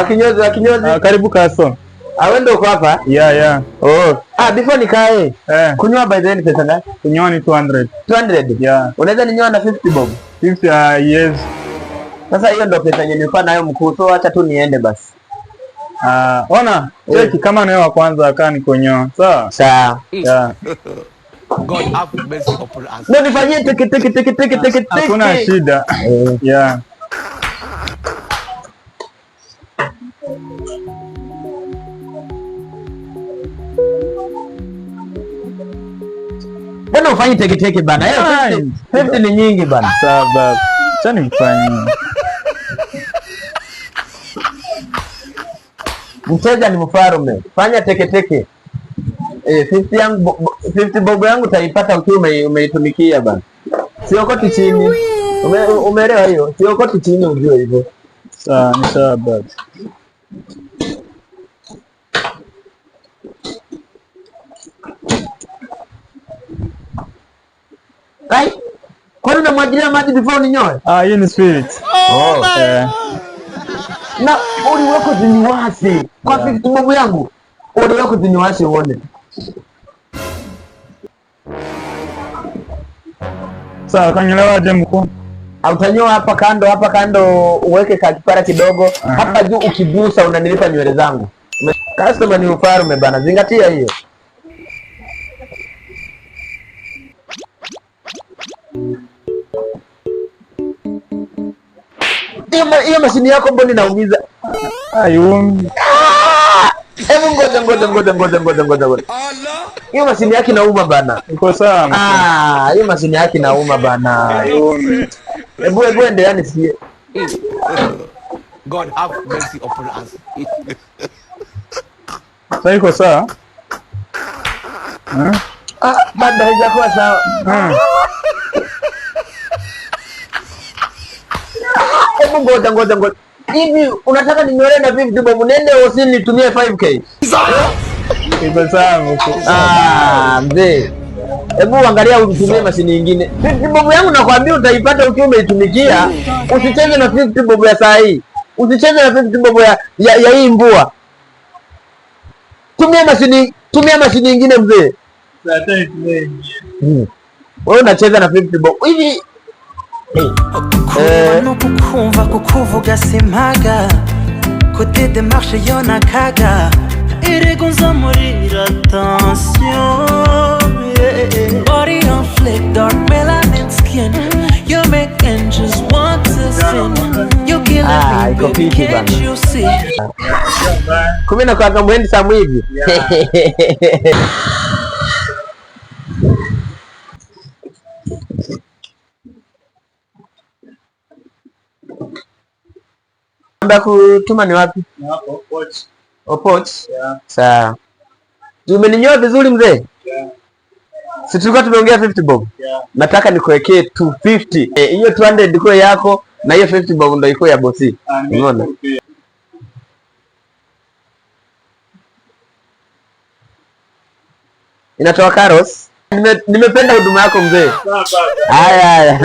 Kinyozi. Karibu kaso. Wewe ndio uko hapa? Yeah. Oh. Before nikae. Kunywa by the way ni pesa ngapi? Kunywa ni 200. 200? Yeah. Unaweza ninyoa na 50 bob? 50 yes. Sasa hiyo ndio pesa yenye nilikuwa nayo mkuu. So acha tu niende basi. Ona, cheki kama nayo wa kwanza akaa ni kunyoa. Sawa. Yeah. God have mercy upon us. Ndio nifanyie tiki. Hakuna shida. Yeah. Bwana ufanye teke bana. 50 ni nyingi bana. Sawa. Chani mfanye. Mteja ni mfarume. Fanya teke. 50 bob yangu utaipata ukiwa umeitumikia bana. Siokoti chini. Umeelewa hiyo? Siokoti chini ujue hivyo. Sawa, ni sawa baba. Kwani unamwagilia maji before ninyoe? Hii ni spirit. Na uli wako ziniwasi. Kwa 50 bob yangu. Uli wako ziniwasi uone. Sawa, kanyolewa je mkuu? Utanyoa hapa kando uweke kakipara kidogo. Hapa juu ukigusa unanilipa nywele zangu. Customer ni ufarume bana, zingatia hiyo. Hiyo mashini yako mbona inaumiza? Hebu ngoja. Hiyo mashini yake inauma bana. Iko sawa. Hiyo mashini yake inauma bana. Hebu endelea nisikie. God have mercy upon us. Sasa iko sawa? Bado haijakuwa sawa. Hebu ngoja. Hivi unataka ninyoe na 50 bob nende usini nitumie 5k? Iko sawa mkuu. Mzee. Hebu angalia utumie mashini nyingine. 50 bob yangu nakwambia utaipata ukiwa umeitumikia. Usicheze na 50 bob ya saa hii. Usicheze na 50 bob ya hii mbua. Tumia mashini nyingine mzee. Wewe unacheza na 50 bob. Hivi kukumva kukuvuga simpaga côté de marche yona kaga irego nzamurira attention body on flick dark melanin skin you make angels want to sin you killing me baby can't you see kumena kwa kamwendi samu hivi Namba kutuma ni wapi? Hapo Opoch. Sawa. Umeninyoa vizuri mzee? Si tulikuwa tumeongea 50 bob? Nataka nikuwekee 250. Hiyo 200 iko yako na hiyo 50 bob ndio iko ya bosi. Unaona? Inatoa Carlos. Nimependa huduma yako mzee. Haya.